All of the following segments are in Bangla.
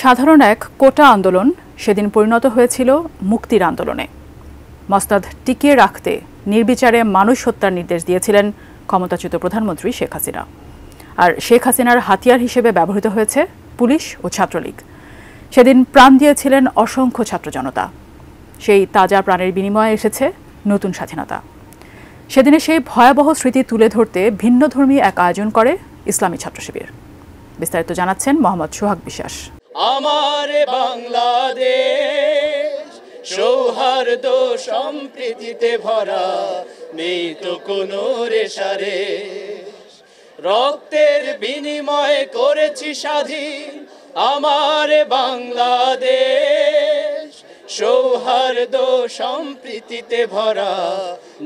সাধারণ এক কোটা আন্দোলন সেদিন পরিণত হয়েছিল মুক্তির আন্দোলনে। মসনদ টিকিয়ে রাখতে নির্বিচারে মানুষ হত্যার নির্দেশ দিয়েছিলেন ক্ষমতাচ্যুত প্রধানমন্ত্রী শেখ হাসিনা। আর শেখ হাসিনার হাতিয়ার হিসেবে ব্যবহৃত হয়েছে পুলিশ ও ছাত্রলীগ। সেদিন প্রাণ দিয়েছিলেন অসংখ্য ছাত্র জনতা। সেই তাজা প্রাণের বিনিময়ে এসেছে নতুন স্বাধীনতা। সেদিনে সেই ভয়াবহ স্মৃতি তুলে ধরতে ভিন্নধর্মী এক আয়োজন করে ইসলামী ছাত্র শিবির। বিস্তারিত জানাচ্ছেন মোহাম্মদ সোহাগ বিশ্বাস। আমার বাংলাদেশ সৌহার্দ্য সম্প্রীতিতে ভরা, নেই তো কোনো রেশারেশ। রক্তের বিনিময়ে করেছি স্বাধীন আমার বাংলাদেশ, সৌহার্দ্য সম্প্রীতিতে ভরা,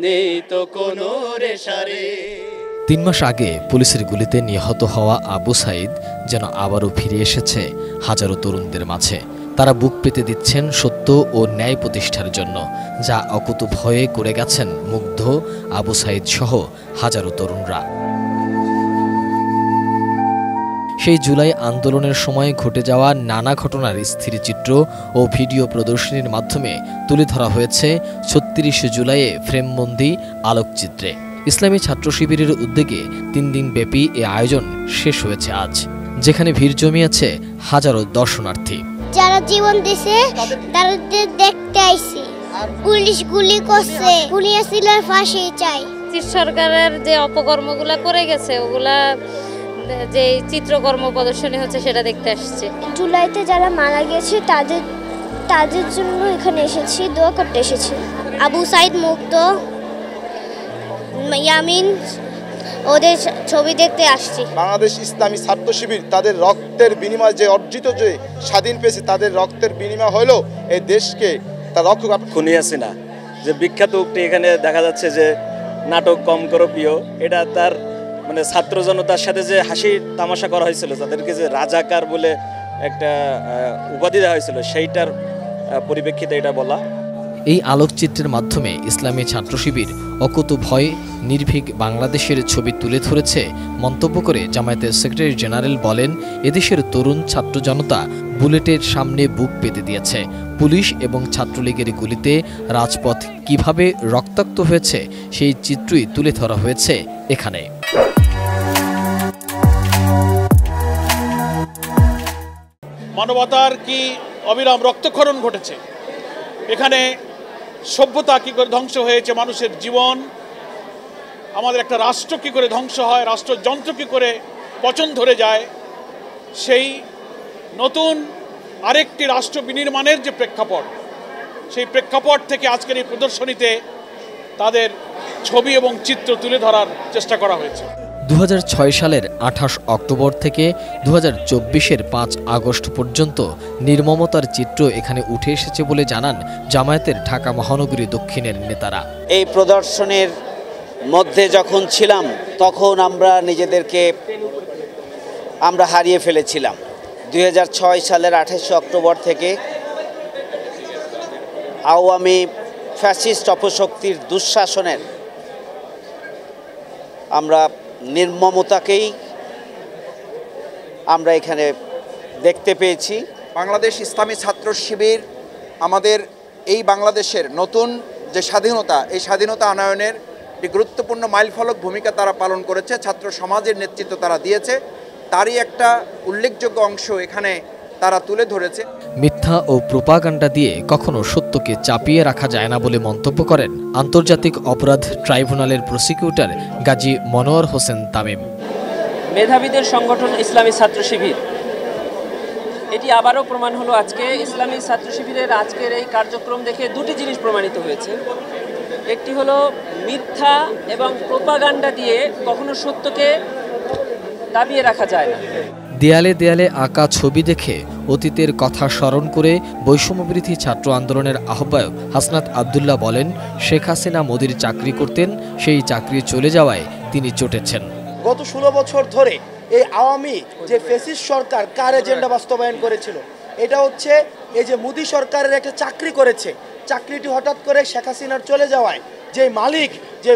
নেই তো কোনো রেশারেশ। ৩ মাস আগে পুলিশের গুলিতে নিহত হওয়া আবু সাইদ যেন আবারও ফিরে এসেছে হাজারো তরুণদের মাঝে। তারা বুক পেতে দিচ্ছেন সত্য ও ন্যায় প্রতিষ্ঠার জন্য, যা অকুতোভয়ে করে গেছেন মুগ্ধ আবু সাইদ সহ হাজারো তরুণরা। সেই জুলাই আন্দোলনের সময় ঘটে যাওয়া নানা ঘটনার স্থিরচিত্র ও ভিডিও প্রদর্শনীর মাধ্যমে তুলে ধরা হয়েছে ৩৬ জুলাইয়ে ফ্রেমবন্দি আলোকচিত্রে। ইসলামী ছাত্র শিবিরের উদ্যোগে ৩ দিন ব্যাপী এ আয়োজন শেষ হয়েছে আজ, যেখানে ভিড় জমিয়েছে হাজারো দর্শনার্থী। যারা জীবন দিছে তারা দেখতে আইছি। পুলিশ গুলি করছে, পুলিশের ফাঁসি চাই। সরকারের যে অপকর্মগুলা করে গেছে, ওগুলা যে চিত্রকর্ম প্রদর্শনী হচ্ছে সেটা দেখতে আসছে। জুলাইতে যারা মারা গেছে তাদের জন্য এখানে এসেছি, দোয়া করতে এসেছি। আবু সাইদ মুগ্ধ, ইয়ামিন, ওদের ছবি দেখতে আসছি। বাংলাদেশ ইসলামী ছাত্র শিবির তাদের রক্তের বিনিময়ে যে অর্জিত যে স্বাধীন পেয়েছে, তাদের রক্তের বিনিময় হলো এই দেশকে তার রক্ষক। খুনি হাসিনা যে বিখ্যাত উক্তি এখানে দেখা যাচ্ছে যে নাটক কম করো প্রিয়, এটা তার মানে ছাত্র জনতার সাথে যে হাসি তামাশা করা হয়েছিল, তাদেরকে যে রাজাকার বলে একটা উপাধি দেওয়া হয়েছিল, সেইটার পরিপ্রেক্ষিতে এটা বলা। এই আলোকচিত্রের মাধ্যমে ইসলামী ছাত্র শিবির অকুতোভয় নির্ভীক বাংলাদেশের ছবি তুলে ধরেছে মন্তব্য করে জামায়াতের সেক্রেটারি জেনারেল বলেন, এদেশের তরুণ ছাত্র জনতা বুলেটের সামনে বুক পেতে দিয়েছে। পুলিশ এবং ছাত্রলীগের গুলিতে রাজপথ কিভাবে রক্তাক্ত হয়েছে সেই চিত্রই তুলে ধরা হয়েছে এখানে। মানবতার কি অবিরাম রক্তক্ষরণ ঘটেছে, এখানে সভ্যতা কি করে ধ্বংস হয়েছে, মানুষের জীবন, আমাদের একটা রাষ্ট্র কি করে ধ্বংস হয়, রাষ্ট্রযন্ত্র কি করে পচন ধরে যায়, সেই নতুন আরেকটি রাষ্ট্র বিনির্মাণের যে প্রেক্ষাপট, সেই প্রেক্ষাপট থেকে আজকের এই প্রদর্শনীতে তাদের ছবি এবং চিত্র তুলে ধরার চেষ্টা করা হয়েছে। 2006 সালের 28 অক্টোবর থেকে 2024-এর 5 আগস্ট পর্যন্ত নির্মমতার চিত্র এখানে উঠে এসেছে বলে জানান জামায়াতের ঢাকা মহানগরী দক্ষিণের নেতারা। এই প্রদর্শনের মধ্যে যখন ছিলাম তখন আমরা নিজেদেরকে হারিয়ে ফেলেছিলাম। 2006 সালের 28 অক্টোবর থেকে আওয়ামী ফ্যাসিস্ট অপশক্তির দুঃশাসনের আমরা নির্মমতাকেই আমরা এখানে দেখতে পেয়েছি। বাংলাদেশ ইসলামী ছাত্র শিবির আমাদের এই বাংলাদেশের নতুন যে স্বাধীনতা, এই স্বাধীনতা আনয়নের একটি গুরুত্বপূর্ণ মাইলফলক ভূমিকা তারা পালন করেছে। ছাত্র সমাজের নেতৃত্ব তারা দিয়েছে, তারই একটা উল্লেখযোগ্য অংশ এখানে তারা তুলে ধরেছে। মিথ্যা ও প্রোপাগান্ডা দিয়ে কখনো সত্যকে চাপিয়ে রাখা যায় না বলে মন্তব্য করেন আন্তর্জাতিক অপরাধ ট্রাইব্যুনালের প্রসিকিউটর গাজী মনোয়ার হোসেন তামিম। মেধাবীদের সংগঠন ইসলামী ছাত্র শিবির, এটি আবারও প্রমাণ হলো আজকে ইসলামী ছাত্র শিবিরের আজকের এই কার্যক্রম দেখে দুটি জিনিস প্রমাণিত হয়েছে। একটি হলো মিথ্যা এবং প্রোপাগান্ডা দিয়ে কখনো সত্যকে দাবিয়ে রাখা যায় না। দেয়ালে দেয়ালে আঁকা ছবি দেখে অতীতের কথা স্মরণ করে বৈষম্যবিরোধী ছাত্র আন্দোলনের আহ্বায়ক হাসনাত আবদুল্লাহ বলেন, শেখ হাসিনা মোদির চাকরি করতেন, সেই চাকরি চলে যাওয়ায় তিনি চটেছেন। গত 16 বছর ধরে এই আওয়ামী যে ফ্যাসিস্ট সরকার কার এজেন্ডা বাস্তবায়ন করেছিল, এটা হচ্ছে এই যে মোদি সরকারের একটা চাকরি করেছে, চাকরিটি হঠাৎ করে শেখ হাসিনার চলে যাওয়ায় যে মালিক, যে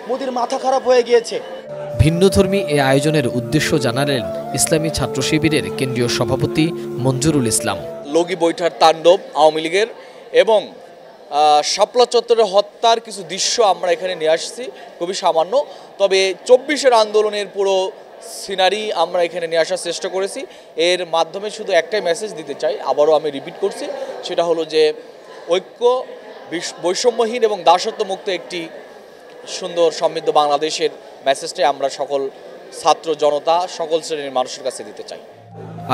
মোদির মাথা খারাপ হয়ে গিয়েছে। ভিন্নধর্মী এ আয়োজনের উদ্দেশ্য জানালেন ইসলামী ছাত্র শিবিরের কেন্দ্রীয় সভাপতি মঞ্জুরুল ইসলাম। লগি বৈঠার তাণ্ডব আওয়ামী লীগের এবং শাপলা চত্বরের হত্যার কিছু দৃশ্য আমরা এখানে নিয়ে আসছি, খুবই সামান্য। তবে 24-এর আন্দোলনের পুরো সিনারি আমরা এখানে নিয়ে আসার চেষ্টা করেছি। এর মাধ্যমে শুধু একটাই মেসেজ দিতে চাই, আবারও আমি রিপিট করছি, সেটা হলো যে ঐক্য, বৈষম্যহীন এবং দাসত্বমুক্ত একটি সুন্দর সমৃদ্ধ বাংলাদেশের মেসেজটাই আমরা সকল ছাত্র জনতা, সকল শ্রেণীর মানুষের কাছে দিতে চাই।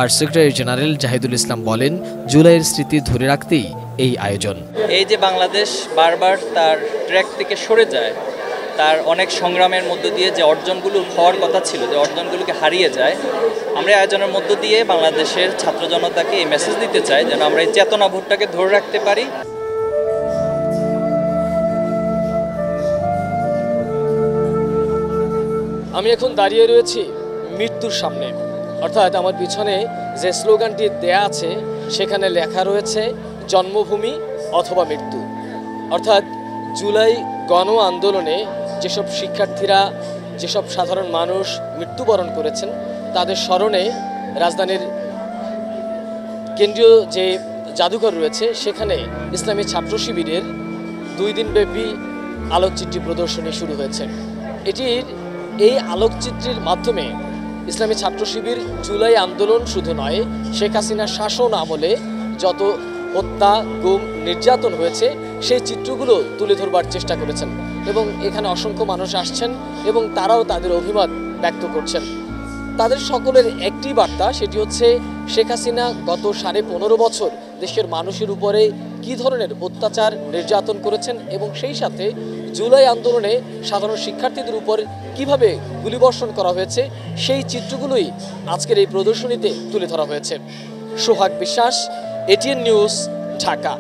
আর সেক্রেটারি জেনারেল জাহিদুল ইসলাম বলেন, জুলাইয়ের স্মৃতি ধরে রাখতেই এই আয়োজন। এই যে বাংলাদেশ বারবার তার ট্র্যাক থেকে সরে যায়, তার অনেক সংগ্রামের মধ্য দিয়ে যে অর্জনগুলো হওয়ার কথা ছিল, যে অর্জনগুলোকে হারিয়ে যায়, আমরা আয়োজনের মধ্য দিয়ে বাংলাদেশের ছাত্র জনতাকে এই মেসেজ দিতে চাই যেন আমরা এই চেতনাবোধটাকে ধরে রাখতে পারি। আমি এখন দাঁড়িয়ে রয়েছি মৃত্যুর সামনে, অর্থাৎ আমার পিছনে যে স্লোগানটি দেয়া আছে সেখানে লেখা রয়েছে জন্মভূমি অথবা মৃত্যু। অর্থাৎ জুলাই গণ আন্দোলনে যেসব শিক্ষার্থীরা, যেসব সাধারণ মানুষ মৃত্যুবরণ করেছেন তাদের স্মরণে রাজধানীর কেন্দ্রীয় যে জাদুঘর রয়েছে সেখানে ইসলামী ছাত্র শিবিরের 2 দিনব্যাপী আলোকচিত্রী প্রদর্শনী শুরু হয়েছে। এই আলোকচিত্রের মাধ্যমে ইসলামী ছাত্র শিবির জুলাই আন্দোলন শুধু নয়, শেখ হাসিনার শাসন আমলে যত হত্যা, গুম, নির্যাতন হয়েছে সেই চিত্রগুলো তুলে ধরবার চেষ্টা করেছেন এবং এখানে অসংখ্য মানুষ আসছেন এবং তারাও তাদের অভিমত ব্যক্ত করছেন। তাদের সকলের একটি বার্তা, সেটি হচ্ছে শেখ হাসিনা গত 15.5 বছর দেশের মানুষের উপরে কী ধরনের অত্যাচার, নির্যাতন করেছেন এবং সেই সাথে জুলাই আন্দোলনে সাধারণ শিক্ষার্থীদের উপর কিভাবে গুলিবর্ষণ করা হয়েছে সেই চিত্রগুলোই আজকের এই প্রদর্শনীতে তুলে ধরা হয়েছে। সোহাগ বিশ্বাস, এটিএন নিউজ, ঢাকা।